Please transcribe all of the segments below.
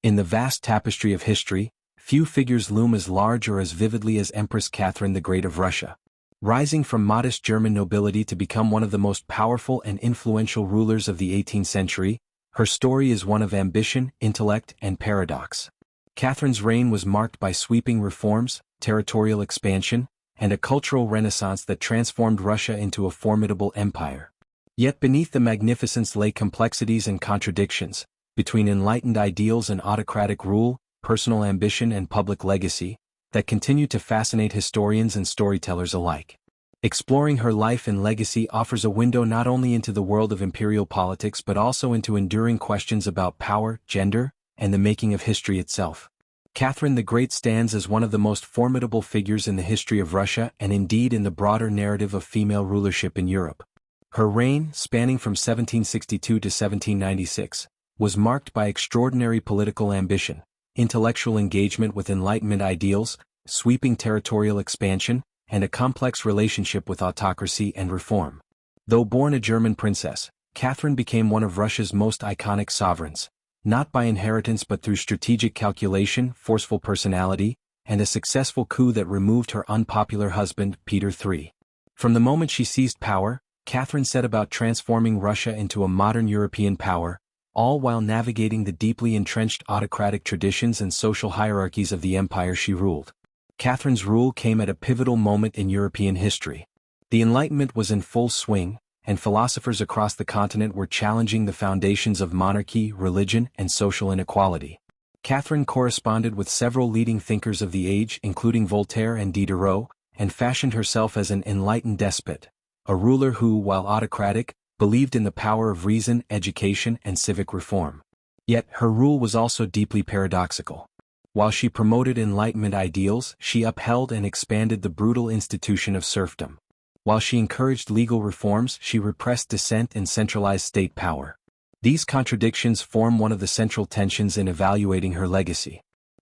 In the vast tapestry of history, few figures loom as large or as vividly as Empress Catherine the Great of Russia. Rising from modest German nobility to become one of the most powerful and influential rulers of the 18th century, her story is one of ambition, intellect, and paradox. Catherine's reign was marked by sweeping reforms, territorial expansion, and a cultural renaissance that transformed Russia into a formidable empire. Yet beneath the magnificence lay complexities and contradictions, between enlightened ideals and autocratic rule, personal ambition and public legacy, that continue to fascinate historians and storytellers alike. Exploring her life and legacy offers a window not only into the world of imperial politics but also into enduring questions about power, gender, and the making of history itself. Catherine the Great stands as one of the most formidable figures in the history of Russia and indeed in the broader narrative of female rulership in Europe. Her reign, spanning from 1762 to 1796, was marked by extraordinary political ambition, intellectual engagement with Enlightenment ideals, sweeping territorial expansion, and a complex relationship with autocracy and reform. Though born a German princess, Catherine became one of Russia's most iconic sovereigns, not by inheritance but through strategic calculation, forceful personality, and a successful coup that removed her unpopular husband, Peter III. From the moment she seized power, Catherine set about transforming Russia into a modern European power, all while navigating the deeply entrenched autocratic traditions and social hierarchies of the empire she ruled. Catherine's rule came at a pivotal moment in European history. The Enlightenment was in full swing, and philosophers across the continent were challenging the foundations of monarchy, religion, and social inequality. Catherine corresponded with several leading thinkers of the age including Voltaire and Diderot, and fashioned herself as an enlightened despot, a ruler who, while autocratic, believed in the power of reason, education, and civic reform. Yet her rule was also deeply paradoxical. While she promoted Enlightenment ideals, she upheld and expanded the brutal institution of serfdom. While she encouraged legal reforms, she repressed dissent and centralized state power. These contradictions form one of the central tensions in evaluating her legacy.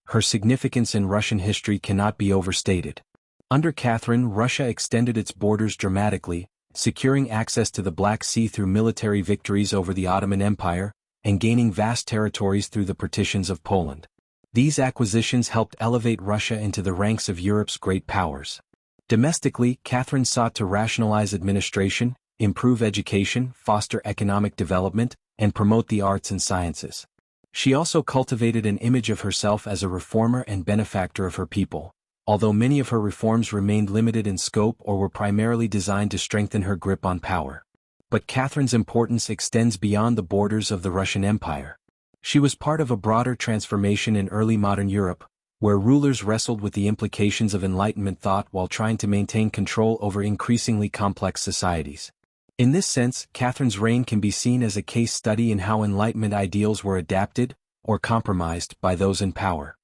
Her significance in Russian history cannot be overstated. Under Catherine, Russia extended its borders dramatically, securing access to the Black Sea through military victories over the Ottoman Empire, and gaining vast territories through the partitions of Poland. These acquisitions helped elevate Russia into the ranks of Europe's great powers. Domestically, Catherine sought to rationalize administration, improve education, foster economic development, and promote the arts and sciences. She also cultivated an image of herself as a reformer and benefactor of her people, although many of her reforms remained limited in scope or were primarily designed to strengthen her grip on power. But Catherine's importance extends beyond the borders of the Russian Empire. She was part of a broader transformation in early modern Europe, where rulers wrestled with the implications of Enlightenment thought while trying to maintain control over increasingly complex societies. In this sense, Catherine's reign can be seen as a case study in how Enlightenment ideals were adapted, or compromised, by those in power.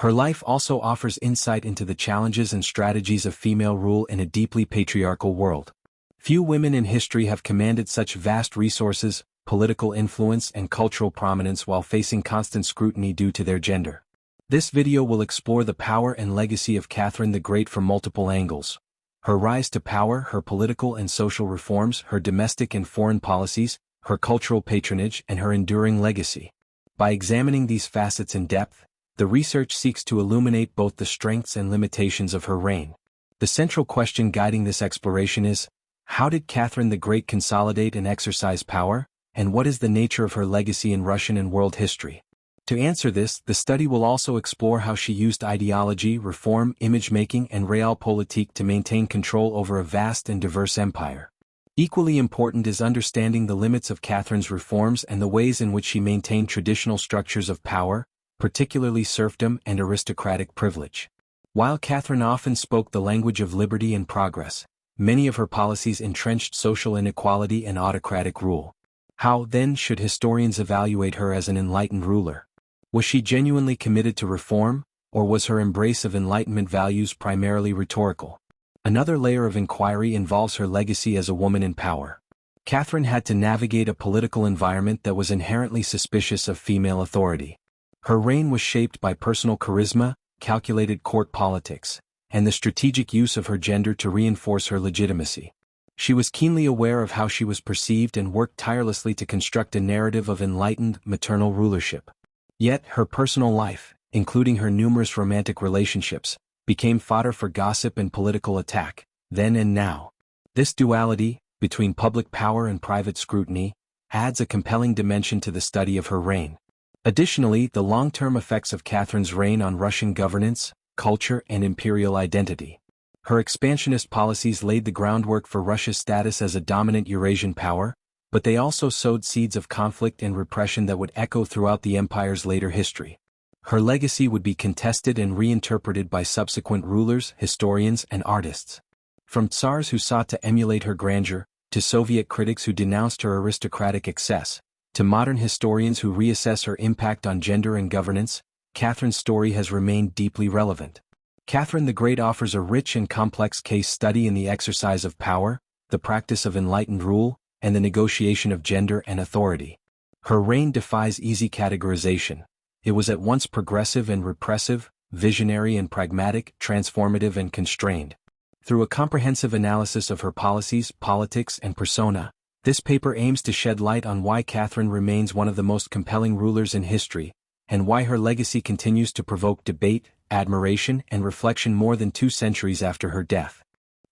Her life also offers insight into the challenges and strategies of female rule in a deeply patriarchal world. Few women in history have commanded such vast resources, political influence, and cultural prominence while facing constant scrutiny due to their gender. This video will explore the power and legacy of Catherine the Great from multiple angles: her rise to power, her political and social reforms, her domestic and foreign policies, her cultural patronage, and her enduring legacy. By examining these facets in depth, the research seeks to illuminate both the strengths and limitations of her reign. The central question guiding this exploration is, how did Catherine the Great consolidate and exercise power, and what is the nature of her legacy in Russian and world history? To answer this, the study will also explore how she used ideology, reform, image-making, and realpolitik to maintain control over a vast and diverse empire. Equally important is understanding the limits of Catherine's reforms and the ways in which she maintained traditional structures of power, particularly serfdom and aristocratic privilege. While Catherine often spoke the language of liberty and progress, many of her policies entrenched social inequality and autocratic rule. How, then, should historians evaluate her as an enlightened ruler? Was she genuinely committed to reform, or was her embrace of Enlightenment values primarily rhetorical? Another layer of inquiry involves her legacy as a woman in power. Catherine had to navigate a political environment that was inherently suspicious of female authority. Her reign was shaped by personal charisma, calculated court politics, and the strategic use of her gender to reinforce her legitimacy. She was keenly aware of how she was perceived and worked tirelessly to construct a narrative of enlightened, maternal rulership. Yet her personal life, including her numerous romantic relationships, became fodder for gossip and political attack, then and now. This duality, between public power and private scrutiny, adds a compelling dimension to the study of her reign. Additionally, the long-term effects of Catherine's reign on Russian governance, culture and imperial identity. Her expansionist policies laid the groundwork for Russia's status as a dominant Eurasian power, but they also sowed seeds of conflict and repression that would echo throughout the empire's later history. Her legacy would be contested and reinterpreted by subsequent rulers, historians, and artists. From tsars who sought to emulate her grandeur, to Soviet critics who denounced her aristocratic excess, to modern historians who reassess her impact on gender and governance, Catherine's story has remained deeply relevant. Catherine the Great offers a rich and complex case study in the exercise of power, the practice of enlightened rule, and the negotiation of gender and authority. Her reign defies easy categorization. It was at once progressive and repressive, visionary and pragmatic, transformative and constrained. Through a comprehensive analysis of her policies, politics, and persona, this paper aims to shed light on why Catherine remains one of the most compelling rulers in history, and why her legacy continues to provoke debate, admiration, and reflection more than 2 centuries after her death.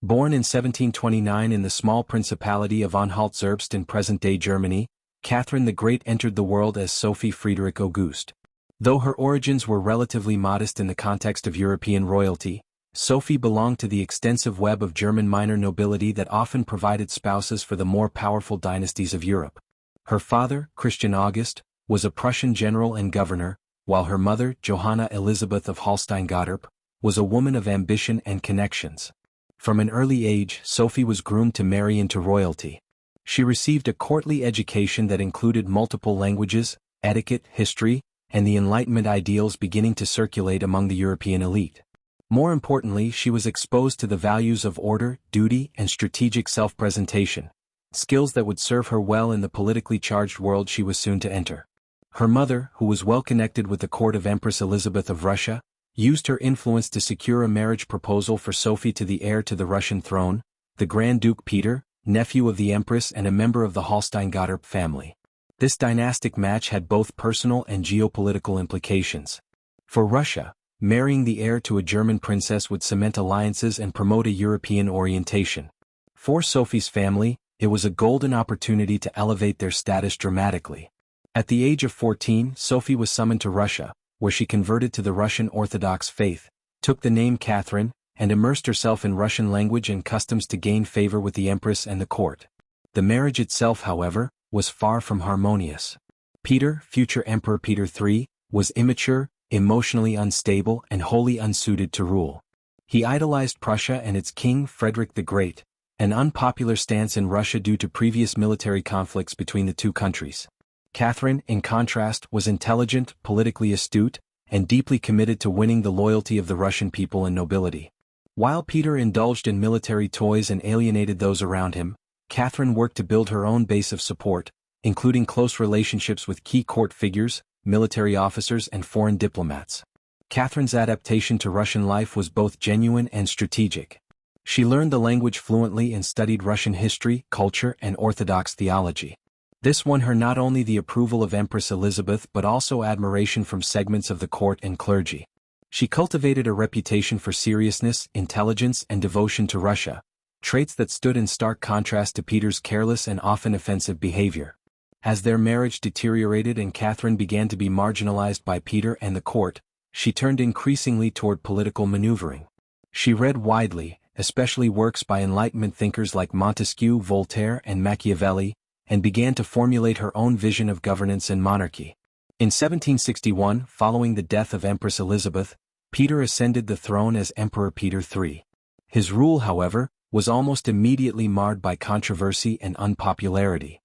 Born in 1729 in the small principality of Anhalt-Zerbst in present-day Germany, Catherine the Great entered the world as Sophie Friedrich Auguste. Though her origins were relatively modest in the context of European royalty, Sophie belonged to the extensive web of German minor nobility that often provided spouses for the more powerful dynasties of Europe. Her father, Christian August, was a Prussian general and governor, while her mother, Johanna Elizabeth of Holstein-Gottorp, was a woman of ambition and connections. From an early age, Sophie was groomed to marry into royalty. She received a courtly education that included multiple languages, etiquette, history, and the Enlightenment ideals beginning to circulate among the European elite. More importantly, she was exposed to the values of order, duty, and strategic self-presentation, skills that would serve her well in the politically charged world she was soon to enter. Her mother, who was well connected with the court of Empress Elizabeth of Russia, used her influence to secure a marriage proposal for Sophie to the heir to the Russian throne, the Grand Duke Peter, nephew of the Empress and a member of the Holstein-Gottorp family. This dynastic match had both personal and geopolitical implications. For Russia, marrying the heir to a German princess would cement alliances and promote a European orientation. For Sophie's family, it was a golden opportunity to elevate their status dramatically. At the age of 14, Sophie was summoned to Russia, where she converted to the Russian Orthodox faith, took the name Catherine, and immersed herself in Russian language and customs to gain favor with the Empress and the court. The marriage itself, however, was far from harmonious. Peter, future Emperor Peter III, was immature, emotionally unstable and wholly unsuited to rule. He idolized Prussia and its king Frederick the Great, an unpopular stance in Russia due to previous military conflicts between the two countries. Catherine, in contrast, was intelligent, politically astute, and deeply committed to winning the loyalty of the Russian people and nobility. While Peter indulged in military toys and alienated those around him, Catherine worked to build her own base of support, including close relationships with key court figures, military officers and foreign diplomats. Catherine's adaptation to Russian life was both genuine and strategic. She learned the language fluently and studied Russian history, culture, and Orthodox theology. This won her not only the approval of Empress Elizabeth but also admiration from segments of the court and clergy. She cultivated a reputation for seriousness, intelligence, and devotion to Russia, traits that stood in stark contrast to Peter's careless and often offensive behavior. As their marriage deteriorated and Catherine began to be marginalized by Peter and the court, she turned increasingly toward political maneuvering. She read widely, especially works by Enlightenment thinkers like Montesquieu, Voltaire, and Machiavelli, and began to formulate her own vision of governance and monarchy. In 1761, following the death of Empress Elizabeth, Peter ascended the throne as Emperor Peter III. His rule, however, was almost immediately marred by controversy and unpopularity.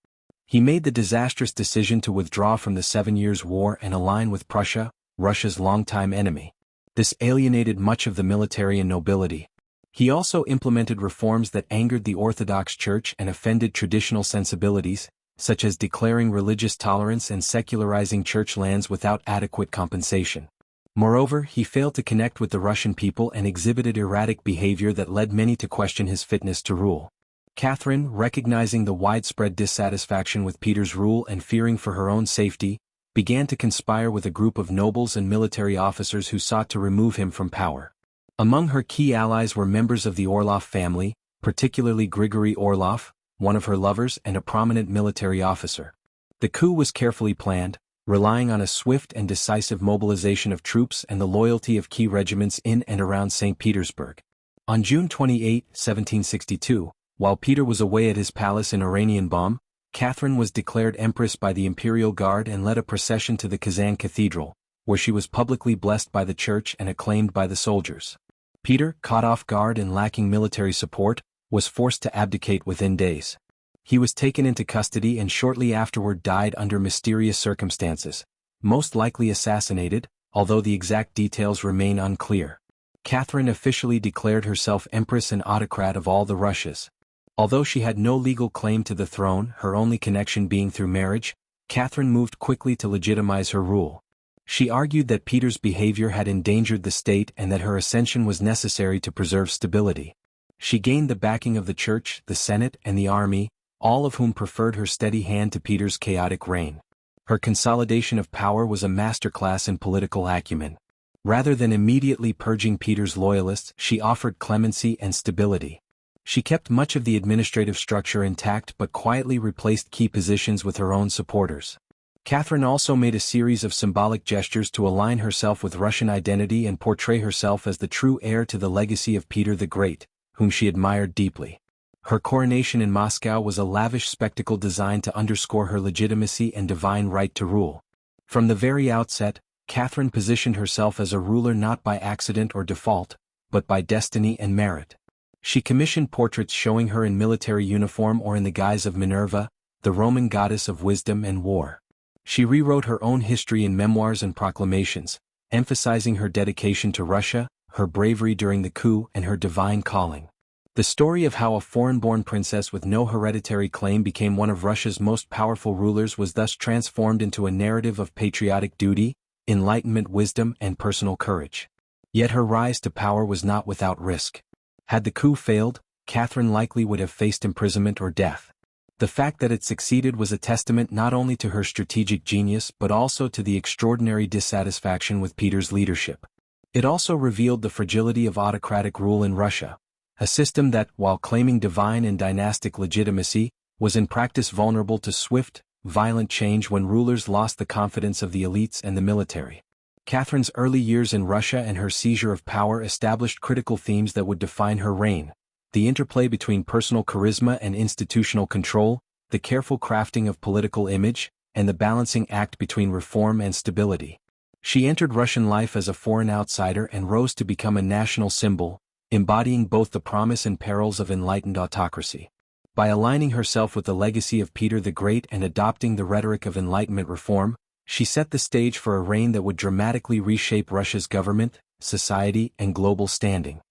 He made the disastrous decision to withdraw from the 7 Years' War and align with Prussia, Russia's longtime enemy. This alienated much of the military and nobility. He also implemented reforms that angered the Orthodox Church and offended traditional sensibilities, such as declaring religious tolerance and secularizing church lands without adequate compensation. Moreover, he failed to connect with the Russian people and exhibited erratic behavior that led many to question his fitness to rule. Catherine, recognizing the widespread dissatisfaction with Peter's rule and fearing for her own safety, began to conspire with a group of nobles and military officers who sought to remove him from power. Among her key allies were members of the Orlov family, particularly Grigory Orlov, one of her lovers and a prominent military officer. The coup was carefully planned, relying on a swift and decisive mobilization of troops and the loyalty of key regiments in and around St. Petersburg. On June 28, 1762, while Peter was away at his palace in Oranienbaum, Catherine was declared empress by the imperial guard and led a procession to the Kazan cathedral, where she was publicly blessed by the church and acclaimed by the soldiers. Peter, caught off guard and lacking military support, was forced to abdicate within days. He was taken into custody and shortly afterward died under mysterious circumstances, most likely assassinated, although the exact details remain unclear. Catherine officially declared herself empress and autocrat of all the Russias. Although she had no legal claim to the throne, her only connection being through marriage, Catherine moved quickly to legitimize her rule. She argued that Peter's behavior had endangered the state and that her ascension was necessary to preserve stability. She gained the backing of the church, the Senate, and the army, all of whom preferred her steady hand to Peter's chaotic reign. Her consolidation of power was a masterclass in political acumen. Rather than immediately purging Peter's loyalists, she offered clemency and stability. She kept much of the administrative structure intact but quietly replaced key positions with her own supporters. Catherine also made a series of symbolic gestures to align herself with Russian identity and portray herself as the true heir to the legacy of Peter the Great, whom she admired deeply. Her coronation in Moscow was a lavish spectacle designed to underscore her legitimacy and divine right to rule. From the very outset, Catherine positioned herself as a ruler not by accident or default, but by destiny and merit. She commissioned portraits showing her in military uniform or in the guise of Minerva, the Roman goddess of wisdom and war. She rewrote her own history in memoirs and proclamations, emphasizing her dedication to Russia, her bravery during the coup, and her divine calling. The story of how a foreign-born princess with no hereditary claim became one of Russia's most powerful rulers was thus transformed into a narrative of patriotic duty, enlightenment, wisdom, and personal courage. Yet her rise to power was not without risk. Had the coup failed, Catherine likely would have faced imprisonment or death. The fact that it succeeded was a testament not only to her strategic genius but also to the extraordinary dissatisfaction with Peter's leadership. It also revealed the fragility of autocratic rule in Russia, a system that, while claiming divine and dynastic legitimacy, was in practice vulnerable to swift, violent change when rulers lost the confidence of the elites and the military. Catherine's early years in Russia and her seizure of power established critical themes that would define her reign: the interplay between personal charisma and institutional control, the careful crafting of political image, and the balancing act between reform and stability. She entered Russian life as a foreign outsider and rose to become a national symbol, embodying both the promise and perils of enlightened autocracy. By aligning herself with the legacy of Peter the Great and adopting the rhetoric of Enlightenment reform, she set the stage for a reign that would dramatically reshape Russia's government, society, and global standing.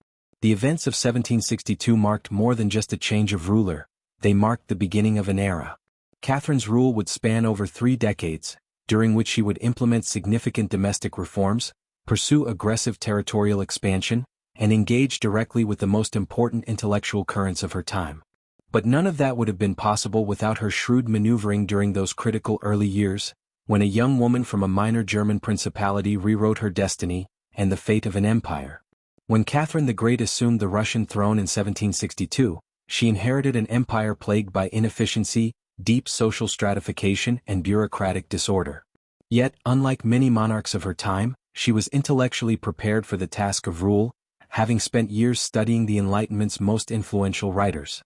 The events of 1762 marked more than just a change of ruler, they marked the beginning of an era. Catherine's rule would span over 3 decades, during which she would implement significant domestic reforms, pursue aggressive territorial expansion, and engage directly with the most important intellectual currents of her time. But none of that would have been possible without her shrewd maneuvering during those critical early years, when a young woman from a minor German principality rewrote her destiny and the fate of an empire. When Catherine the Great assumed the Russian throne in 1762, she inherited an empire plagued by inefficiency, deep social stratification, and bureaucratic disorder. Yet, unlike many monarchs of her time, she was intellectually prepared for the task of rule, having spent years studying the Enlightenment's most influential writers.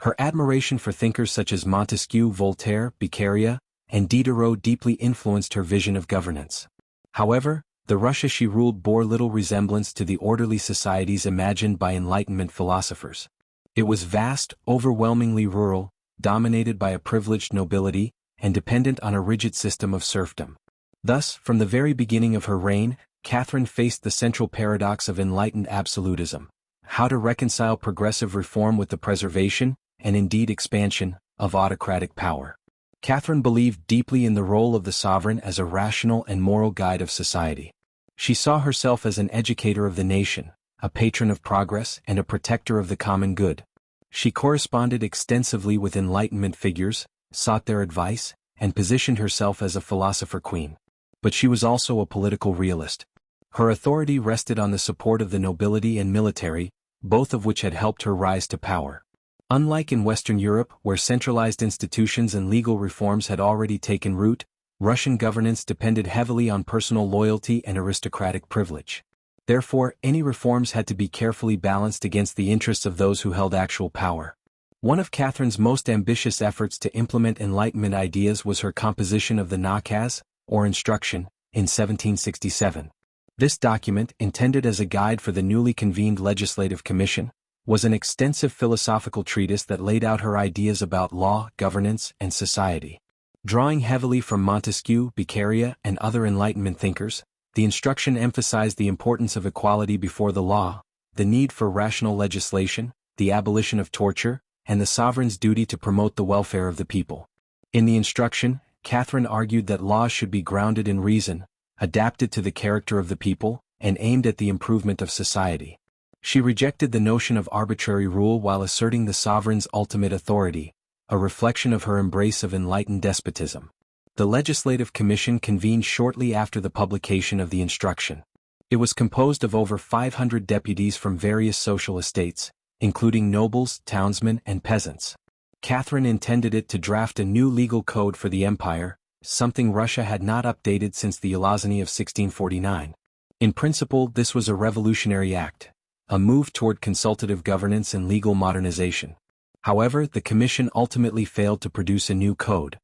Her admiration for thinkers such as Montesquieu, Voltaire, Beccaria, and Diderot deeply influenced her vision of governance. However, the Russia she ruled bore little resemblance to the orderly societies imagined by Enlightenment philosophers. It was vast, overwhelmingly rural, dominated by a privileged nobility, and dependent on a rigid system of serfdom. Thus, from the very beginning of her reign, Catherine faced the central paradox of enlightened absolutism: how to reconcile progressive reform with the preservation, and indeed expansion, of autocratic power. Catherine believed deeply in the role of the sovereign as a rational and moral guide of society. She saw herself as an educator of the nation, a patron of progress, and a protector of the common good. She corresponded extensively with Enlightenment figures, sought their advice, and positioned herself as a philosopher queen. But she was also a political realist. Her authority rested on the support of the nobility and military, both of which had helped her rise to power. Unlike in Western Europe, where centralized institutions and legal reforms had already taken root, Russian governance depended heavily on personal loyalty and aristocratic privilege. Therefore, any reforms had to be carefully balanced against the interests of those who held actual power. One of Catherine's most ambitious efforts to implement Enlightenment ideas was her composition of the Nakaz, or Instruction, in 1767. This document, intended as a guide for the newly convened Legislative Commission, was an extensive philosophical treatise that laid out her ideas about law, governance, and society. Drawing heavily from Montesquieu, Beccaria, and other Enlightenment thinkers, the Instruction emphasized the importance of equality before the law, the need for rational legislation, the abolition of torture, and the sovereign's duty to promote the welfare of the people. In the Instruction, Catherine argued that laws should be grounded in reason, adapted to the character of the people, and aimed at the improvement of society. She rejected the notion of arbitrary rule while asserting the sovereign's ultimate authority, a reflection of her embrace of enlightened despotism. The Legislative Commission convened shortly after the publication of the Instruction. It was composed of over 500 deputies from various social estates, including nobles, townsmen, and peasants. Catherine intended it to draft a new legal code for the empire, something Russia had not updated since the Alazani of 1649. In principle, this was a revolutionary act, a move toward consultative governance and legal modernization. However, the commission ultimately failed to produce a new code.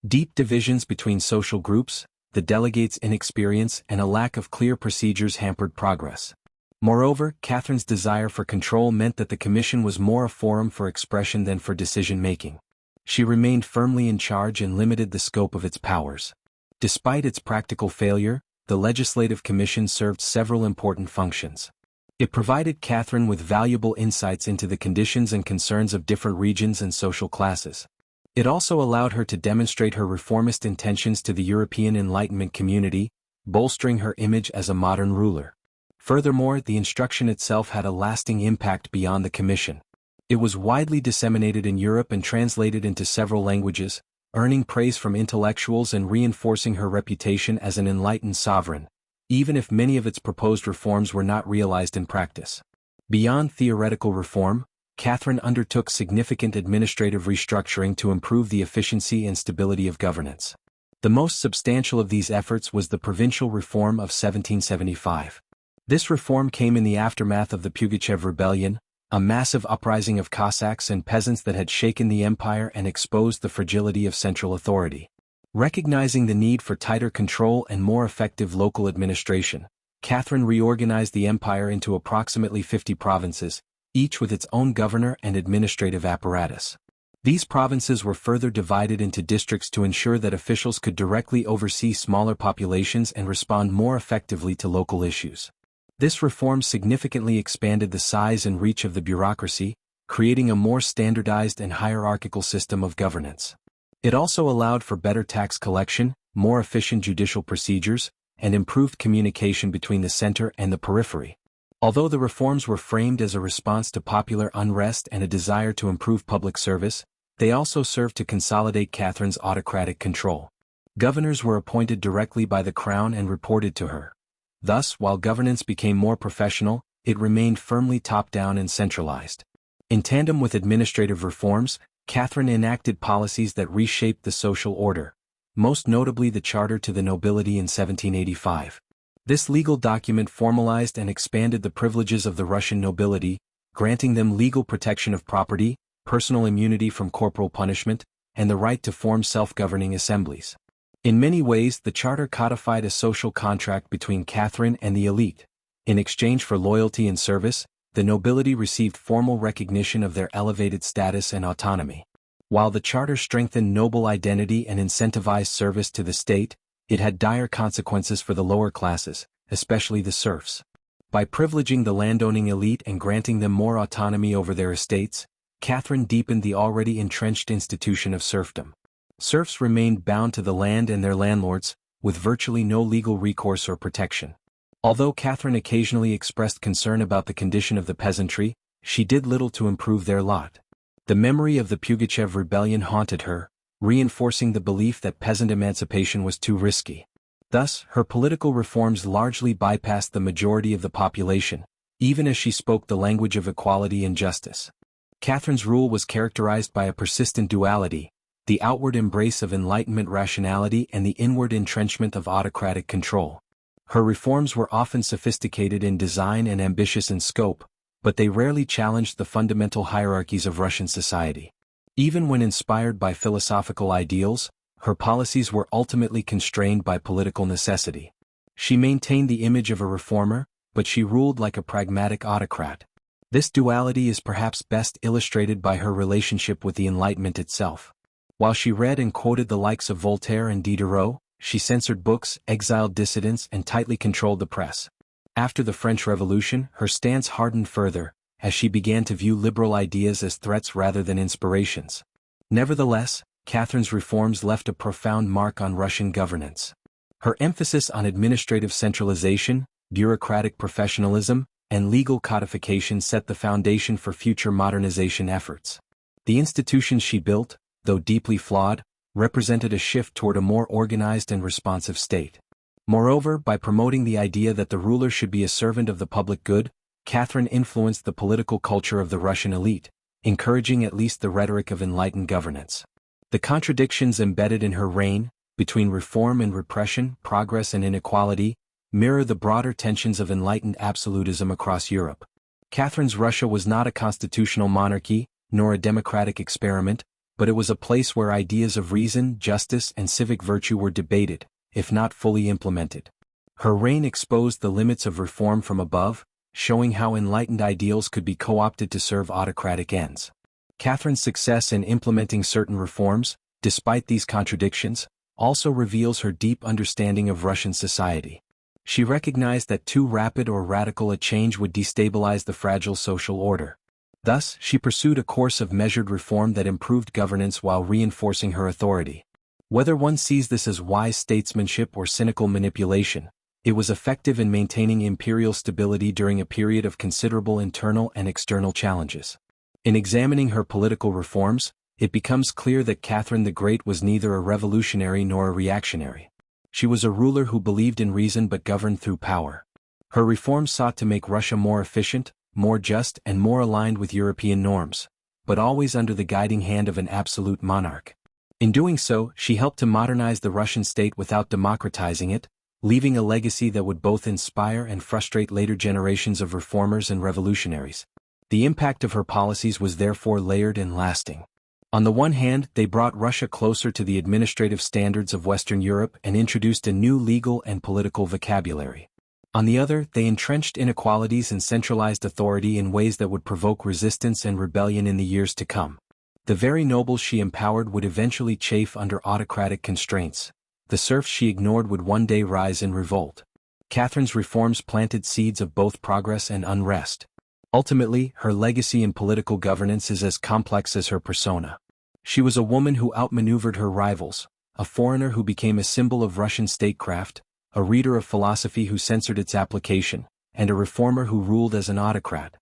Deep divisions between social groups, the delegates' inexperience, and a lack of clear procedures hampered progress. Moreover, Catherine's desire for control meant that the commission was more a forum for expression than for decision-making. She remained firmly in charge and limited the scope of its powers. Despite its practical failure, the Legislative Commission served several important functions. It provided Catherine with valuable insights into the conditions and concerns of different regions and social classes. It also allowed her to demonstrate her reformist intentions to the European Enlightenment community, bolstering her image as a modern ruler. Furthermore, the Instruction itself had a lasting impact beyond the Commission. It was widely disseminated in Europe and translated into several languages, earning praise from intellectuals and reinforcing her reputation as an enlightened sovereign, even if many of its proposed reforms were not realized in practice. Beyond theoretical reform, Catherine undertook significant administrative restructuring to improve the efficiency and stability of governance. The most substantial of these efforts was the provincial reform of 1775. This reform came in the aftermath of the Pugachev Rebellion, a massive uprising of Cossacks and peasants that had shaken the empire and exposed the fragility of central authority. Recognizing the need for tighter control and more effective local administration, Catherine reorganized the empire into approximately 50 provinces, each with its own governor and administrative apparatus. These provinces were further divided into districts to ensure that officials could directly oversee smaller populations and respond more effectively to local issues. This reform significantly expanded the size and reach of the bureaucracy, creating a more standardized and hierarchical system of governance. It also allowed for better tax collection, more efficient judicial procedures, and improved communication between the center and the periphery. Although the reforms were framed as a response to popular unrest and a desire to improve public service, they also served to consolidate Catherine's autocratic control. Governors were appointed directly by the crown and reported to her. Thus, while governance became more professional, it remained firmly top-down and centralized. In tandem with administrative reforms, Catherine enacted policies that reshaped the social order, most notably the Charter to the Nobility in 1785. This legal document formalized and expanded the privileges of the Russian nobility, granting them legal protection of property, personal immunity from corporal punishment, and the right to form self-governing assemblies. In many ways, the charter codified a social contract between Catherine and the elite. In exchange for loyalty and service, the nobility received formal recognition of their elevated status and autonomy. While the charter strengthened noble identity and incentivized service to the state, it had dire consequences for the lower classes, especially the serfs. By privileging the landowning elite and granting them more autonomy over their estates, Catherine deepened the already entrenched institution of serfdom. Serfs remained bound to the land and their landlords, with virtually no legal recourse or protection. Although Catherine occasionally expressed concern about the condition of the peasantry, she did little to improve their lot. The memory of the Pugachev rebellion haunted her, reinforcing the belief that peasant emancipation was too risky. Thus, her political reforms largely bypassed the majority of the population, even as she spoke the language of equality and justice. Catherine's rule was characterized by a persistent duality, the outward embrace of Enlightenment rationality and the inward entrenchment of autocratic control. Her reforms were often sophisticated in design and ambitious in scope, but they rarely challenged the fundamental hierarchies of Russian society. Even when inspired by philosophical ideals, her policies were ultimately constrained by political necessity. She maintained the image of a reformer, but she ruled like a pragmatic autocrat. This duality is perhaps best illustrated by her relationship with the Enlightenment itself. While she read and quoted the likes of Voltaire and Diderot, she censored books, exiled dissidents, and tightly controlled the press. After the French Revolution, her stance hardened further, as she began to view liberal ideas as threats rather than inspirations. Nevertheless, Catherine's reforms left a profound mark on Russian governance. Her emphasis on administrative centralization, bureaucratic professionalism, and legal codification set the foundation for future modernization efforts. The institutions she built, though deeply flawed, represented a shift toward a more organized and responsive state. Moreover, by promoting the idea that the ruler should be a servant of the public good, Catherine influenced the political culture of the Russian elite, encouraging at least the rhetoric of enlightened governance. The contradictions embedded in her reign, between reform and repression, progress and inequality, mirror the broader tensions of enlightened absolutism across Europe. Catherine's Russia was not a constitutional monarchy, nor a democratic experiment, but it was a place where ideas of reason, justice, and civic virtue were debated, if not fully implemented. Her reign exposed the limits of reform from above, showing how enlightened ideals could be co-opted to serve autocratic ends. Catherine's success in implementing certain reforms, despite these contradictions, also reveals her deep understanding of Russian society. She recognized that too rapid or radical a change would destabilize the fragile social order. Thus, she pursued a course of measured reform that improved governance while reinforcing her authority. Whether one sees this as wise statesmanship or cynical manipulation, it was effective in maintaining imperial stability during a period of considerable internal and external challenges. In examining her political reforms, it becomes clear that Catherine the Great was neither a revolutionary nor a reactionary. She was a ruler who believed in reason but governed through power. Her reforms sought to make Russia more efficient, more just, and more aligned with European norms, but always under the guiding hand of an absolute monarch. In doing so, she helped to modernize the Russian state without democratizing it, leaving a legacy that would both inspire and frustrate later generations of reformers and revolutionaries. The impact of her policies was therefore layered and lasting. On the one hand, they brought Russia closer to the administrative standards of Western Europe and introduced a new legal and political vocabulary. On the other, they entrenched inequalities and centralized authority in ways that would provoke resistance and rebellion in the years to come. The very nobles she empowered would eventually chafe under autocratic constraints. The serfs she ignored would one day rise in revolt. Catherine's reforms planted seeds of both progress and unrest. Ultimately, her legacy in political governance is as complex as her persona. She was a woman who outmaneuvered her rivals, a foreigner who became a symbol of Russian statecraft, a reader of philosophy who censored its application, and a reformer who ruled as an autocrat.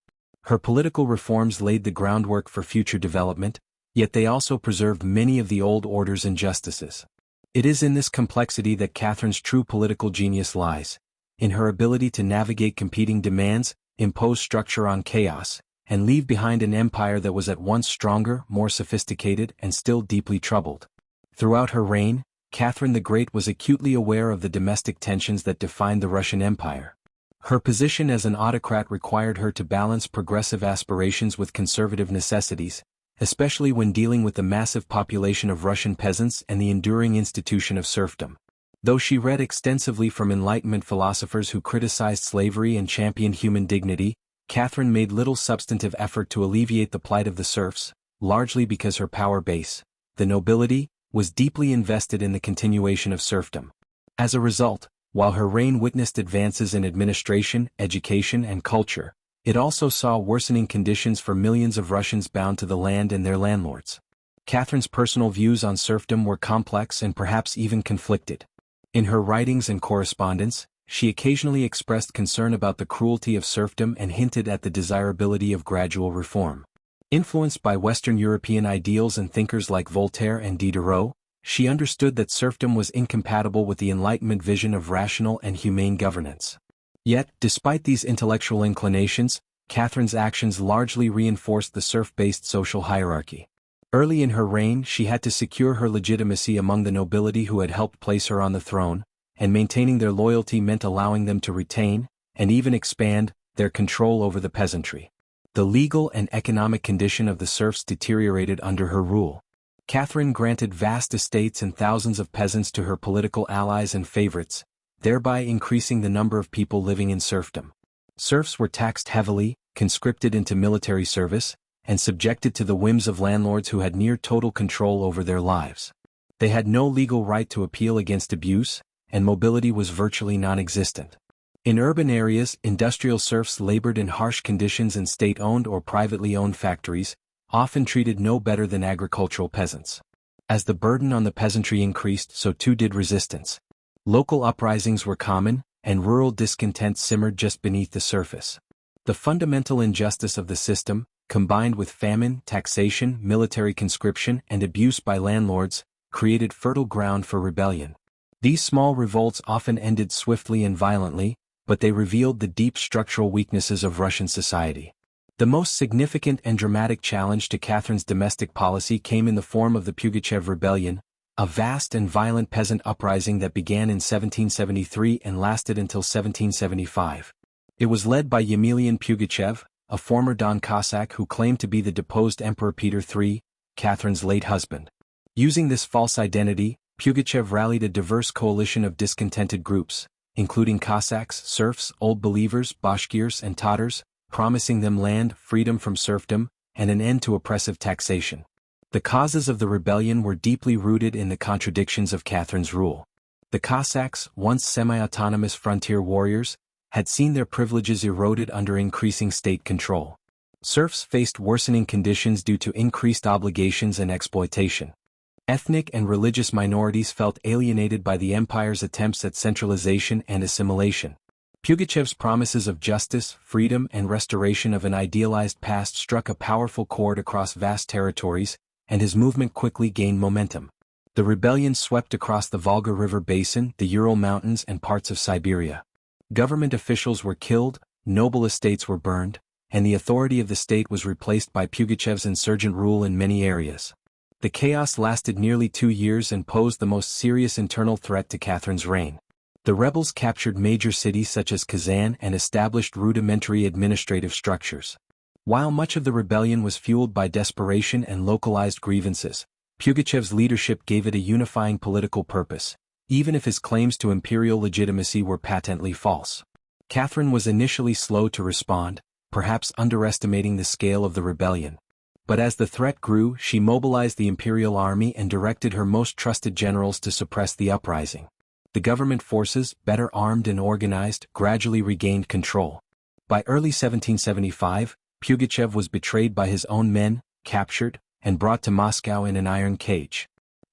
Her political reforms laid the groundwork for future development, yet they also preserved many of the old order's injustices. It is in this complexity that Catherine's true political genius lies, in her ability to navigate competing demands, impose structure on chaos, and leave behind an empire that was at once stronger, more sophisticated, and still deeply troubled. Throughout her reign, Catherine the Great was acutely aware of the domestic tensions that defined the Russian Empire. Her position as an autocrat required her to balance progressive aspirations with conservative necessities, especially when dealing with the massive population of Russian peasants and the enduring institution of serfdom. Though she read extensively from Enlightenment philosophers who criticized slavery and championed human dignity, Catherine made little substantive effort to alleviate the plight of the serfs, largely because her power base, the nobility, was deeply invested in the continuation of serfdom. As a result, while her reign witnessed advances in administration, education, and culture, it also saw worsening conditions for millions of Russians bound to the land and their landlords. Catherine's personal views on serfdom were complex and perhaps even conflicted. In her writings and correspondence, she occasionally expressed concern about the cruelty of serfdom and hinted at the desirability of gradual reform. Influenced by Western European ideals and thinkers like Voltaire and Diderot, She understood that serfdom was incompatible with the Enlightenment vision of rational and humane governance. Yet, despite these intellectual inclinations, Catherine's actions largely reinforced the serf-based social hierarchy. Early in her reign, she had to secure her legitimacy among the nobility who had helped place her on the throne, and maintaining their loyalty meant allowing them to retain, and even expand, their control over the peasantry. The legal and economic condition of the serfs deteriorated under her rule. Catherine granted vast estates and thousands of peasants to her political allies and favorites, thereby increasing the number of people living in serfdom. Serfs were taxed heavily, conscripted into military service, and subjected to the whims of landlords who had near total control over their lives. They had no legal right to appeal against abuse, and mobility was virtually non-existent. In urban areas, industrial serfs labored in harsh conditions in state-owned or privately owned factories, often treated no better than agricultural peasants. As the burden on the peasantry increased, so too did resistance. Local uprisings were common, and rural discontent simmered just beneath the surface. The fundamental injustice of the system, combined with famine, taxation, military conscription, and abuse by landlords, created fertile ground for rebellion. These small revolts often ended swiftly and violently, but they revealed the deep structural weaknesses of Russian society. The most significant and dramatic challenge to Catherine's domestic policy came in the form of the Pugachev Rebellion, a vast and violent peasant uprising that began in 1773 and lasted until 1775. It was led by Yemelian Pugachev, a former Don Cossack who claimed to be the deposed Emperor Peter III, Catherine's late husband. Using this false identity, Pugachev rallied a diverse coalition of discontented groups, including Cossacks, serfs, Old Believers, Bashkirs, and Tatars, promising them land, freedom from serfdom, and an end to oppressive taxation. The causes of the rebellion were deeply rooted in the contradictions of Catherine's rule. The Cossacks, once semi-autonomous frontier warriors, had seen their privileges eroded under increasing state control. Serfs faced worsening conditions due to increased obligations and exploitation. Ethnic and religious minorities felt alienated by the empire's attempts at centralization and assimilation. Pugachev's promises of justice, freedom, and restoration of an idealized past struck a powerful chord across vast territories, and his movement quickly gained momentum. The rebellion swept across the Volga River basin, the Ural Mountains, and parts of Siberia. Government officials were killed, noble estates were burned, and the authority of the state was replaced by Pugachev's insurgent rule in many areas. The chaos lasted nearly 2 years and posed the most serious internal threat to Catherine's reign. The rebels captured major cities such as Kazan and established rudimentary administrative structures. While much of the rebellion was fueled by desperation and localized grievances, Pugachev's leadership gave it a unifying political purpose, even if his claims to imperial legitimacy were patently false. Catherine was initially slow to respond, perhaps underestimating the scale of the rebellion. But as the threat grew, she mobilized the imperial army and directed her most trusted generals to suppress the uprising. The government forces, better armed and organized, gradually regained control. By early 1775, Pugachev was betrayed by his own men, captured, and brought to Moscow in an iron cage.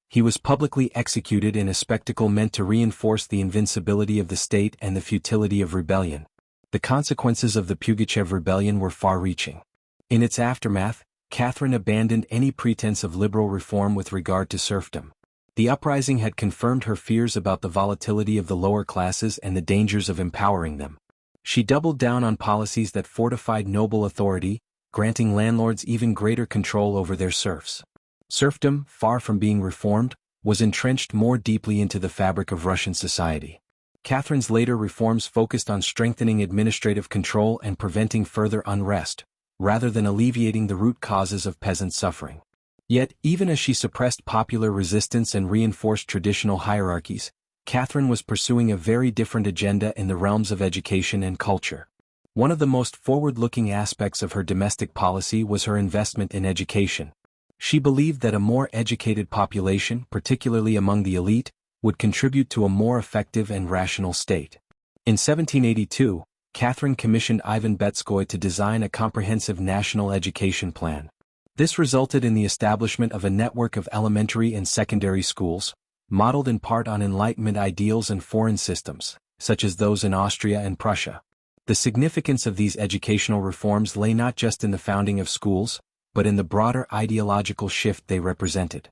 He was publicly executed in a spectacle meant to reinforce the invincibility of the state and the futility of rebellion. The consequences of the Pugachev rebellion were far-reaching. In its aftermath, Catherine abandoned any pretense of liberal reform with regard to serfdom. The uprising had confirmed her fears about the volatility of the lower classes and the dangers of empowering them. She doubled down on policies that fortified noble authority, granting landlords even greater control over their serfs. Serfdom, far from being reformed, was entrenched more deeply into the fabric of Russian society. Catherine's later reforms focused on strengthening administrative control and preventing further unrest, rather than alleviating the root causes of peasant suffering. Yet, even as she suppressed popular resistance and reinforced traditional hierarchies, Catherine was pursuing a very different agenda in the realms of education and culture. One of the most forward-looking aspects of her domestic policy was her investment in education. She believed that a more educated population, particularly among the elite, would contribute to a more effective and rational state. In 1782, Catherine commissioned Ivan Betskoy to design a comprehensive national education plan. This resulted in the establishment of a network of elementary and secondary schools, modeled in part on Enlightenment ideals and foreign systems, such as those in Austria and Prussia. The significance of these educational reforms lay not just in the founding of schools, but in the broader ideological shift they represented.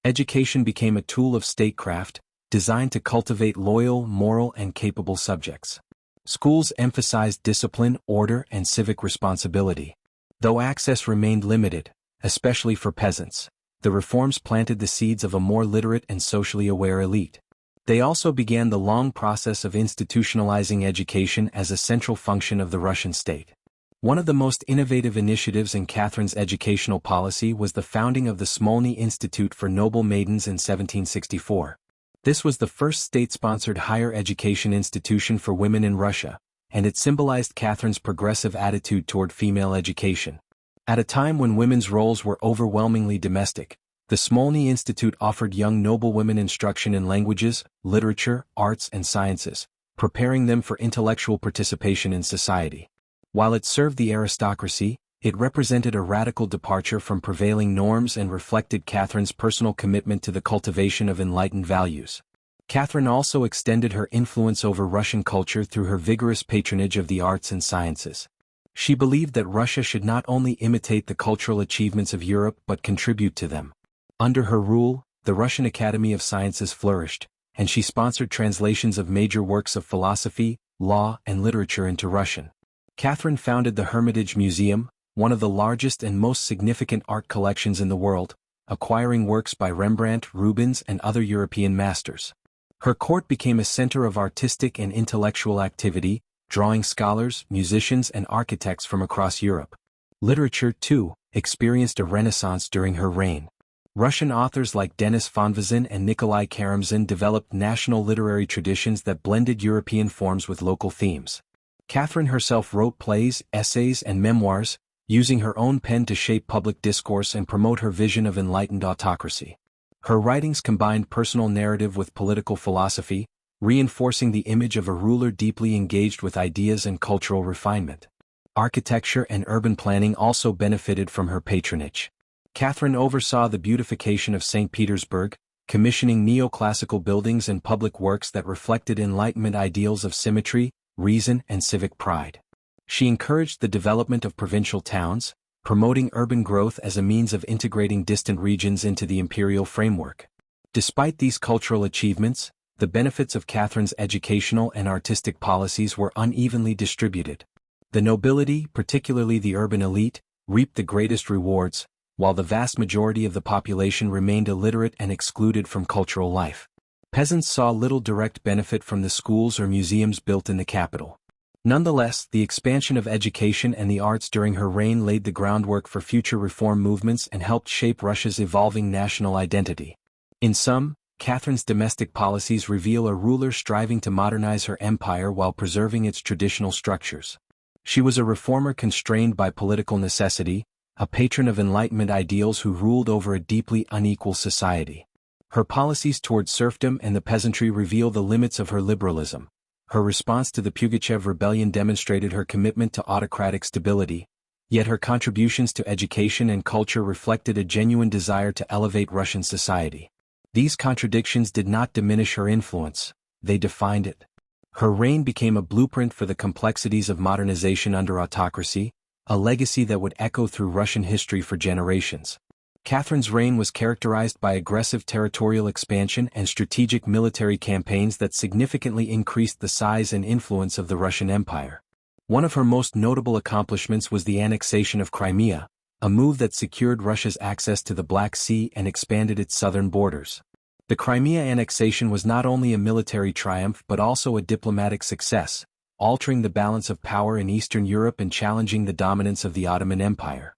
Education became a tool of statecraft, designed to cultivate loyal, moral, and capable subjects. Schools emphasized discipline, order, and civic responsibility. Though access remained limited, especially for peasants, the reforms planted the seeds of a more literate and socially aware elite. They also began the long process of institutionalizing education as a central function of the Russian state. One of the most innovative initiatives in Catherine's educational policy was the founding of the Smolny Institute for Noble Maidens in 1764. This was the first state-sponsored higher education institution for women in Russia, and it symbolized Catherine's progressive attitude toward female education. At a time when women's roles were overwhelmingly domestic, the Smolny Institute offered young noblewomen instruction in languages, literature, arts, and sciences, preparing them for intellectual participation in society. While it served the aristocracy, it represented a radical departure from prevailing norms and reflected Catherine's personal commitment to the cultivation of enlightened values. Catherine also extended her influence over Russian culture through her vigorous patronage of the arts and sciences. She believed that Russia should not only imitate the cultural achievements of Europe but contribute to them. Under her rule, the Russian Academy of Sciences flourished, and she sponsored translations of major works of philosophy, law, and literature into Russian. Catherine founded the Hermitage Museum, one of the largest and most significant art collections in the world, acquiring works by Rembrandt, Rubens, and other European masters. Her court became a center of artistic and intellectual activity, drawing scholars, musicians, and architects from across Europe. Literature, too, experienced a renaissance during her reign. Russian authors like Denis Fonvizin and Nikolai Karamzin developed national literary traditions that blended European forms with local themes. Catherine herself wrote plays, essays, and memoirs, using her own pen to shape public discourse and promote her vision of enlightened autocracy. Her writings combined personal narrative with political philosophy, reinforcing the image of a ruler deeply engaged with ideas and cultural refinement. Architecture and urban planning also benefited from her patronage. Catherine oversaw the beautification of St. Petersburg, commissioning neoclassical buildings and public works that reflected Enlightenment ideals of symmetry, reason, and civic pride. She encouraged the development of provincial towns, promoting urban growth as a means of integrating distant regions into the imperial framework. Despite these cultural achievements, the benefits of Catherine's educational and artistic policies were unevenly distributed. The nobility, particularly the urban elite, reaped the greatest rewards, while the vast majority of the population remained illiterate and excluded from cultural life. Peasants saw little direct benefit from the schools or museums built in the capital. Nonetheless, the expansion of education and the arts during her reign laid the groundwork for future reform movements and helped shape Russia's evolving national identity. In sum, Catherine's domestic policies reveal a ruler striving to modernize her empire while preserving its traditional structures. She was a reformer constrained by political necessity, a patron of Enlightenment ideals who ruled over a deeply unequal society. Her policies toward serfdom and the peasantry reveal the limits of her liberalism. Her response to the Pugachev rebellion demonstrated her commitment to autocratic stability, yet her contributions to education and culture reflected a genuine desire to elevate Russian society. These contradictions did not diminish her influence, they defined it. Her reign became a blueprint for the complexities of modernization under autocracy, a legacy that would echo through Russian history for generations. Catherine's reign was characterized by aggressive territorial expansion and strategic military campaigns that significantly increased the size and influence of the Russian Empire. One of her most notable accomplishments was the annexation of Crimea, a move that secured Russia's access to the Black Sea and expanded its southern borders. The Crimea annexation was not only a military triumph but also a diplomatic success, altering the balance of power in Eastern Europe and challenging the dominance of the Ottoman Empire.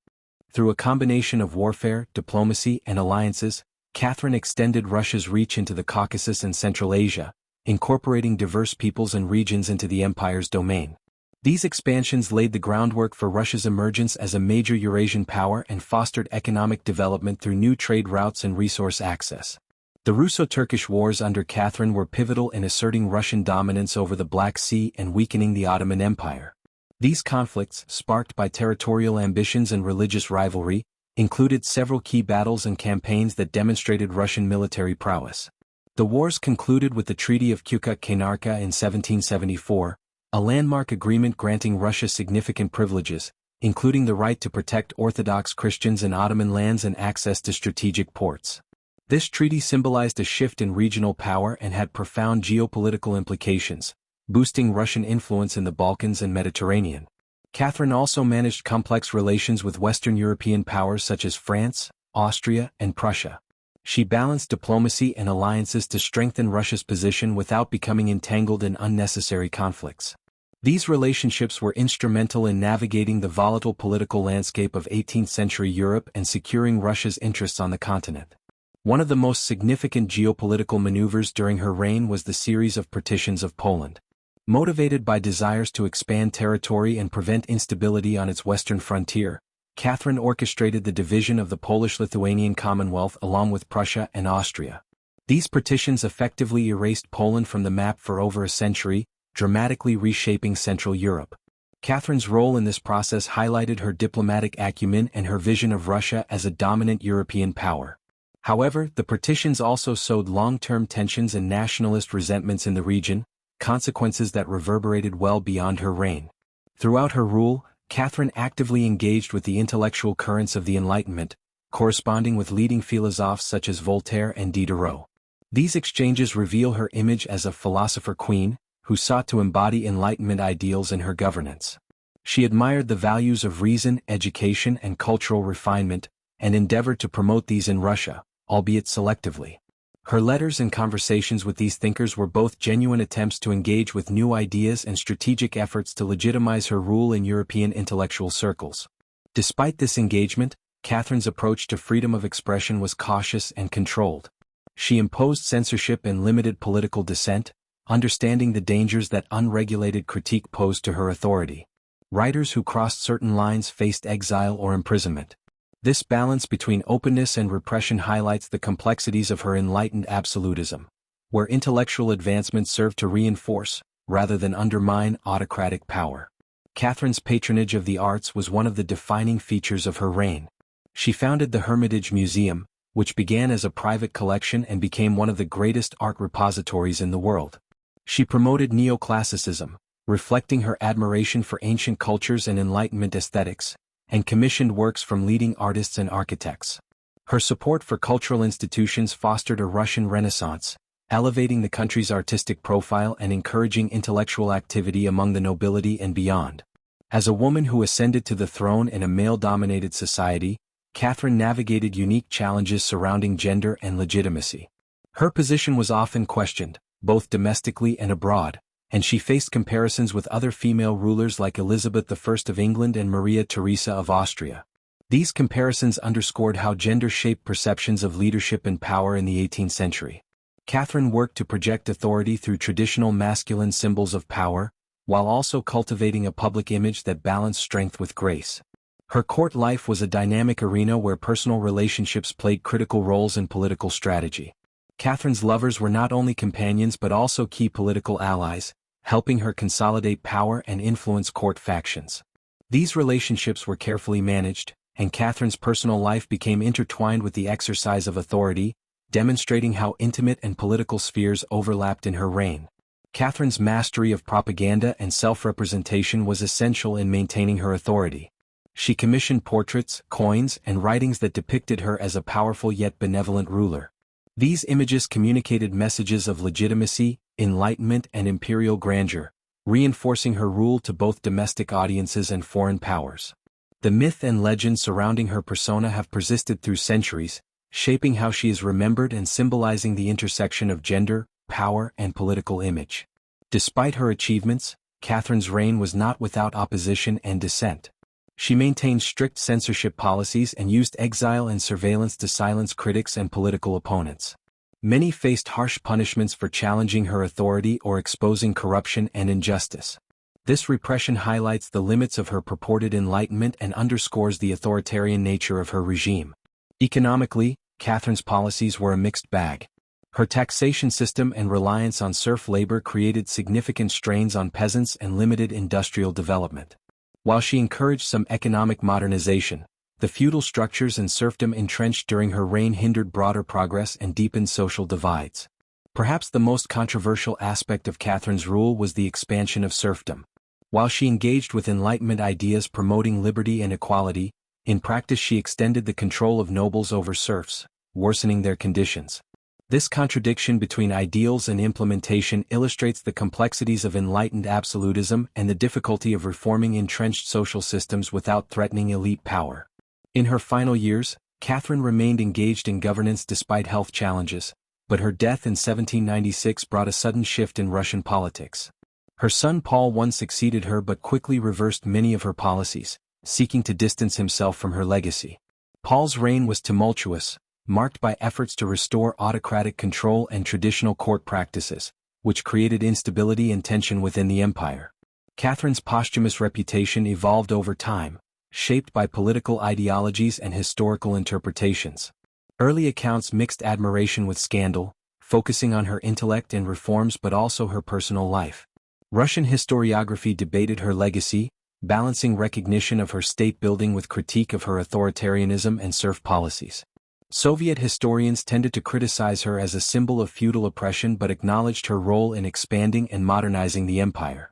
Through a combination of warfare, diplomacy, and alliances, Catherine extended Russia's reach into the Caucasus and Central Asia, incorporating diverse peoples and regions into the empire's domain. These expansions laid the groundwork for Russia's emergence as a major Eurasian power and fostered economic development through new trade routes and resource access. The Russo-Turkish Wars under Catherine were pivotal in asserting Russian dominance over the Black Sea and weakening the Ottoman Empire. These conflicts, sparked by territorial ambitions and religious rivalry, included several key battles and campaigns that demonstrated Russian military prowess. The wars concluded with the Treaty of Cukut-Kainarka in 1774, a landmark agreement granting Russia significant privileges, including the right to protect Orthodox Christians in Ottoman lands and access to strategic ports. This treaty symbolized a shift in regional power and had profound geopolitical implications, boosting Russian influence in the Balkans and Mediterranean. Catherine also managed complex relations with Western European powers such as France, Austria, and Prussia. She balanced diplomacy and alliances to strengthen Russia's position without becoming entangled in unnecessary conflicts. These relationships were instrumental in navigating the volatile political landscape of 18th-century Europe and securing Russia's interests on the continent. One of the most significant geopolitical maneuvers during her reign was the series of partitions of Poland. Motivated by desires to expand territory and prevent instability on its western frontier, Catherine orchestrated the division of the Polish-Lithuanian Commonwealth along with Prussia and Austria. These partitions effectively erased Poland from the map for over a century, dramatically reshaping Central Europe. Catherine's role in this process highlighted her diplomatic acumen and her vision of Russia as a dominant European power. However, the partitions also sowed long-term tensions and nationalist resentments in the region, consequences that reverberated well beyond her reign. Throughout her rule, Catherine actively engaged with the intellectual currents of the Enlightenment, corresponding with leading philosophes such as Voltaire and Diderot. These exchanges reveal her image as a philosopher queen, who sought to embody Enlightenment ideals in her governance. She admired the values of reason, education, and cultural refinement, and endeavored to promote these in Russia, albeit selectively. Her letters and conversations with these thinkers were both genuine attempts to engage with new ideas and strategic efforts to legitimize her rule in European intellectual circles. Despite this engagement, Catherine's approach to freedom of expression was cautious and controlled. She imposed censorship and limited political dissent, understanding the dangers that unregulated critique posed to her authority. Writers who crossed certain lines faced exile or imprisonment. This balance between openness and repression highlights the complexities of her enlightened absolutism, where intellectual advancement served to reinforce, rather than undermine, autocratic power. Catherine's patronage of the arts was one of the defining features of her reign. She founded the Hermitage Museum, which began as a private collection and became one of the greatest art repositories in the world. She promoted neoclassicism, reflecting her admiration for ancient cultures and Enlightenment aesthetics, and commissioned works from leading artists and architects. Her support for cultural institutions fostered a Russian Renaissance, elevating the country's artistic profile and encouraging intellectual activity among the nobility and beyond. As a woman who ascended to the throne in a male-dominated society, Catherine navigated unique challenges surrounding gender and legitimacy. Her position was often questioned, both domestically and abroad, and she faced comparisons with other female rulers like Elizabeth I of England and Maria Theresa of Austria. These comparisons underscored how gender shaped perceptions of leadership and power in the 18th century. Catherine worked to project authority through traditional masculine symbols of power, while also cultivating a public image that balanced strength with grace. Her court life was a dynamic arena where personal relationships played critical roles in political strategy. Catherine's lovers were not only companions but also key political allies, helping her consolidate power and influence court factions. These relationships were carefully managed, and Catherine's personal life became intertwined with the exercise of authority, demonstrating how intimate and political spheres overlapped in her reign. Catherine's mastery of propaganda and self-representation was essential in maintaining her authority. She commissioned portraits, coins, and writings that depicted her as a powerful yet benevolent ruler. These images communicated messages of legitimacy, enlightenment, and imperial grandeur, reinforcing her rule to both domestic audiences and foreign powers. The myth and legend surrounding her persona have persisted through centuries, shaping how she is remembered and symbolizing the intersection of gender, power, and political image. Despite her achievements, Catherine's reign was not without opposition and dissent. She maintained strict censorship policies and used exile and surveillance to silence critics and political opponents. Many faced harsh punishments for challenging her authority or exposing corruption and injustice. This repression highlights the limits of her purported enlightenment and underscores the authoritarian nature of her regime. Economically, Catherine's policies were a mixed bag. Her taxation system and reliance on serf labor created significant strains on peasants and limited industrial development. While she encouraged some economic modernization, the feudal structures and serfdom entrenched during her reign hindered broader progress and deepened social divides. Perhaps the most controversial aspect of Catherine's rule was the expansion of serfdom. While she engaged with Enlightenment ideas promoting liberty and equality, in practice she extended the control of nobles over serfs, worsening their conditions. This contradiction between ideals and implementation illustrates the complexities of enlightened absolutism and the difficulty of reforming entrenched social systems without threatening elite power. In her final years, Catherine remained engaged in governance despite health challenges, but her death in 1796 brought a sudden shift in Russian politics. Her son Paul I succeeded her but quickly reversed many of her policies, seeking to distance himself from her legacy. Paul's reign was tumultuous, marked by efforts to restore autocratic control and traditional court practices, which created instability and tension within the empire. Catherine's posthumous reputation evolved over time, shaped by political ideologies and historical interpretations. Early accounts mixed admiration with scandal, focusing on her intellect and reforms but also her personal life. Russian historiography debated her legacy, balancing recognition of her state-building with critique of her authoritarianism and serf policies. Soviet historians tended to criticize her as a symbol of feudal oppression but acknowledged her role in expanding and modernizing the empire.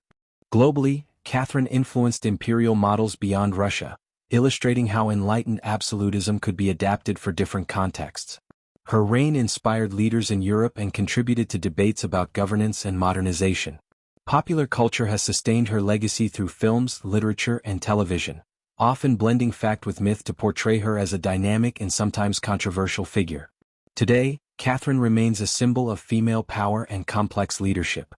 Globally, Catherine influenced imperial models beyond Russia, illustrating how enlightened absolutism could be adapted for different contexts. Her reign inspired leaders in Europe and contributed to debates about governance and modernization. Popular culture has sustained her legacy through films, literature, and television, often blending fact with myth to portray her as a dynamic and sometimes controversial figure. Today, Catherine remains a symbol of female power and complex leadership.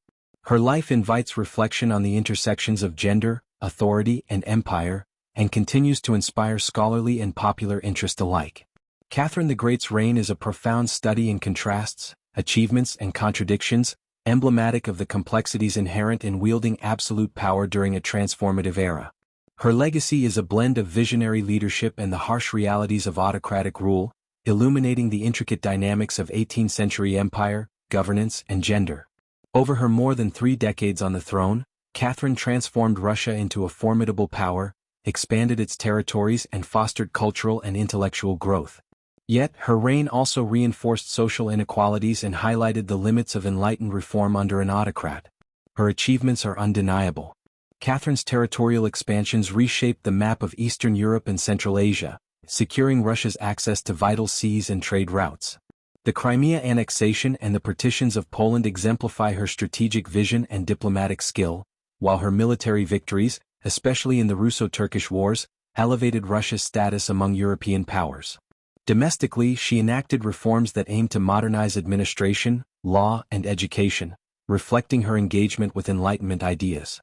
Her life invites reflection on the intersections of gender, authority, and empire, and continues to inspire scholarly and popular interest alike. Catherine the Great's reign is a profound study in contrasts, achievements, and contradictions, emblematic of the complexities inherent in wielding absolute power during a transformative era. Her legacy is a blend of visionary leadership and the harsh realities of autocratic rule, illuminating the intricate dynamics of 18th-century empire, governance, and gender. Over her more than 3 decades on the throne, Catherine transformed Russia into a formidable power, expanded its territories, and fostered cultural and intellectual growth. Yet, her reign also reinforced social inequalities and highlighted the limits of enlightened reform under an autocrat. Her achievements are undeniable. Catherine's territorial expansions reshaped the map of Eastern Europe and Central Asia, securing Russia's access to vital seas and trade routes. The Crimea annexation and the partitions of Poland exemplify her strategic vision and diplomatic skill, while her military victories, especially in the Russo-Turkish Wars, elevated Russia's status among European powers. Domestically, she enacted reforms that aimed to modernize administration, law, and education, reflecting her engagement with Enlightenment ideas.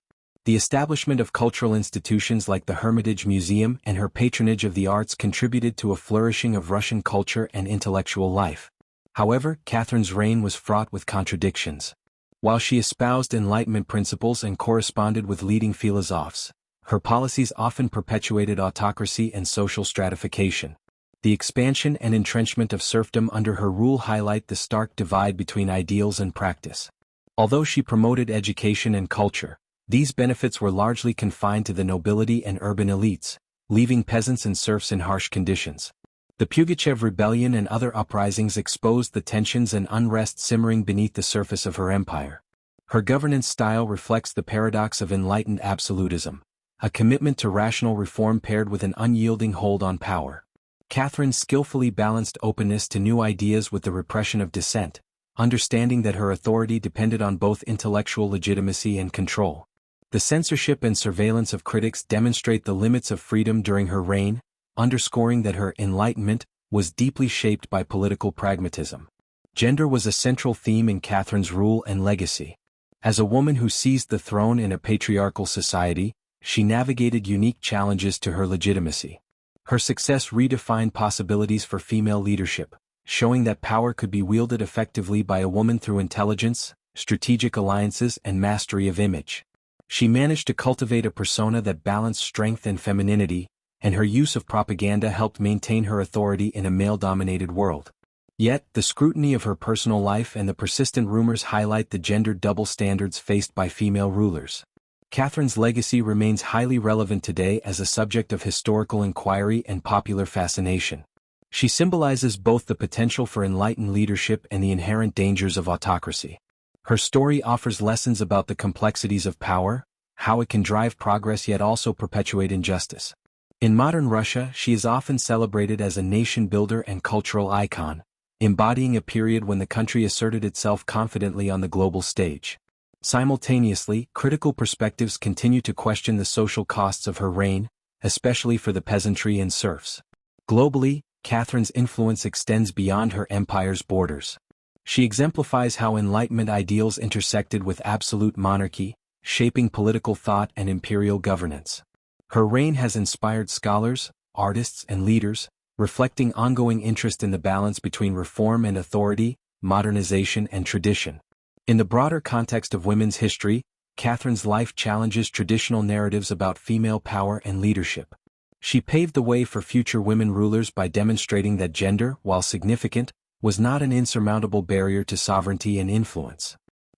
The establishment of cultural institutions like the Hermitage Museum and her patronage of the arts contributed to a flourishing of Russian culture and intellectual life. However, Catherine's reign was fraught with contradictions. While she espoused Enlightenment principles and corresponded with leading philosophes, her policies often perpetuated autocracy and social stratification. The expansion and entrenchment of serfdom under her rule highlight the stark divide between ideals and practice. Although she promoted education and culture, these benefits were largely confined to the nobility and urban elites, leaving peasants and serfs in harsh conditions. The Pugachev Rebellion and other uprisings exposed the tensions and unrest simmering beneath the surface of her empire. Her governance style reflects the paradox of enlightened absolutism, a commitment to rational reform paired with an unyielding hold on power. Catherine skillfully balanced openness to new ideas with the repression of dissent, understanding that her authority depended on both intellectual legitimacy and control. The censorship and surveillance of critics demonstrate the limits of freedom during her reign, underscoring that her Enlightenment was deeply shaped by political pragmatism. Gender was a central theme in Catherine's rule and legacy. As a woman who seized the throne in a patriarchal society, she navigated unique challenges to her legitimacy. Her success redefined possibilities for female leadership, showing that power could be wielded effectively by a woman through intelligence, strategic alliances, and mastery of image. She managed to cultivate a persona that balanced strength and femininity, and her use of propaganda helped maintain her authority in a male-dominated world. Yet, the scrutiny of her personal life and the persistent rumors highlight the gendered double standards faced by female rulers. Catherine's legacy remains highly relevant today as a subject of historical inquiry and popular fascination. She symbolizes both the potential for enlightened leadership and the inherent dangers of autocracy. Her story offers lessons about the complexities of power, how it can drive progress yet also perpetuate injustice. In modern Russia, she is often celebrated as a nation builder and cultural icon, embodying a period when the country asserted itself confidently on the global stage. Simultaneously, critical perspectives continue to question the social costs of her reign, especially for the peasantry and serfs. Globally, Catherine's influence extends beyond her empire's borders. She exemplifies how Enlightenment ideals intersected with absolute monarchy, shaping political thought and imperial governance. Her reign has inspired scholars, artists, and leaders, reflecting ongoing interest in the balance between reform and authority, modernization and tradition. In the broader context of women's history, Catherine's life challenges traditional narratives about female power and leadership. She paved the way for future women rulers by demonstrating that gender, while significant, was not an insurmountable barrier to sovereignty and influence.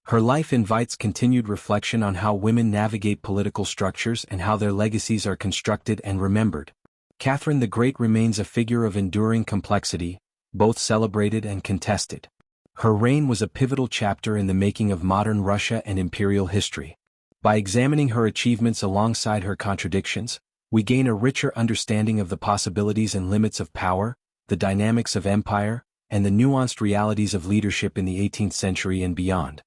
Her life invites continued reflection on how women navigate political structures and how their legacies are constructed and remembered. Catherine the Great remains a figure of enduring complexity, both celebrated and contested. Her reign was a pivotal chapter in the making of modern Russia and imperial history. By examining her achievements alongside her contradictions, we gain a richer understanding of the possibilities and limits of power, the dynamics of empire, and the nuanced realities of leadership in the 18th century and beyond.